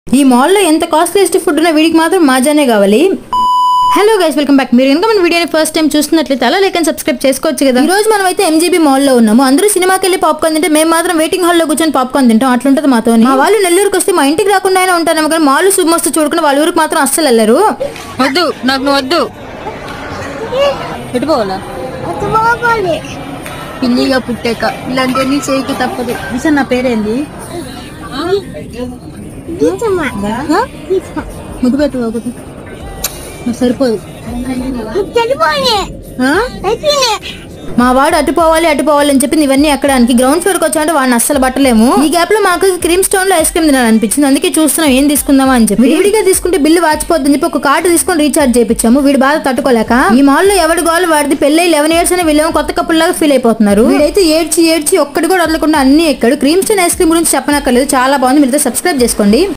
ఈ మాల్ లో ఎంత కాస్ట్లీస్ట్ ఫుడ్ ఉన్నా వీడికి మాత్రం మాజానే కావాలి. Hello guys, welcome back. మీరు ఇంకా మన వీడియోని ఫస్ట్ టైం చూస్తున్నట్లయితే అలా లైక్ అండ్ సబ్స్క్రైబ్ చేసుకోవచ్చు కదా. ఈ రోజు మనం అయితే ఎంజీబీ మాల్ లో ఉన్నాము. అందరూ సినిమాకి వెళ్ళి పాప్కార్న్ తింటే మేము మాత్రం వెయిటింగ్ హాల్ లో కూర్చొని పాప్కార్న్ తింటాం. అట్లుంటది మాతో. మా వాళ్ళు నెల్లూరుకి వస్తే మా ఇంటికి రాకుండా అయినా ఉంటాను, కానీ మాల్ మస్తు చూడకుండా వాళ్ళ ఊరికి మాత్రం అస్సలు వెళ్ళరు. వద్దు, నాకు నువ్వు వద్దు. పెట్టుకోవాలా పిల్లిగా పుట్టాక ఇలాంటివన్నీ చేయక తప్పదు. విషయం నా పేరేంది? ముద్దు పెట్టు, సరిపోదు. మా వాడు అటుపోవాలి అని చెప్పింది ఇవన్నీ ఎక్కడానికి. గ్రౌండ్ ఫ్లోర్ కి వచ్చామంటే వాడిని అస్సలు పట్టలేము. ఈ గ్యాప్ లో మాకు క్రీమ్ స్టోన్ లో ఐస్ క్రీమ్ తినాలనిపించింది, అందుకే చూస్తున్నాం ఏం తీసుకుందామా అని చెప్పి. విడిగా తీసుకుంటే బిల్లు వాచిపోద్దని చెప్పి ఒక కార్డు తీసుకొని రీఛార్జ్ చేయించాము. వీడు బాధ తట్టుకోలేక ఈ మాల్ లో ఎవరి గోలు వాడిది. పెళ్ళై 11 years అని వీళ్ళేమో కొత్త కప్పుల్ లాగా ఫీల్ అయిపోతున్నారు. వీడైతే ఏడ్చి ఒక్కటి కూడా వదలకుండా అన్ని ఎక్కాడు. క్రీమ్ స్టోన్ ఐస్ క్రీమ్ గురించి చెప్పనక్కర్లేదు, చాలా బాగుంది. మీరు సబ్స్క్రైబ్ చేసుకోండి.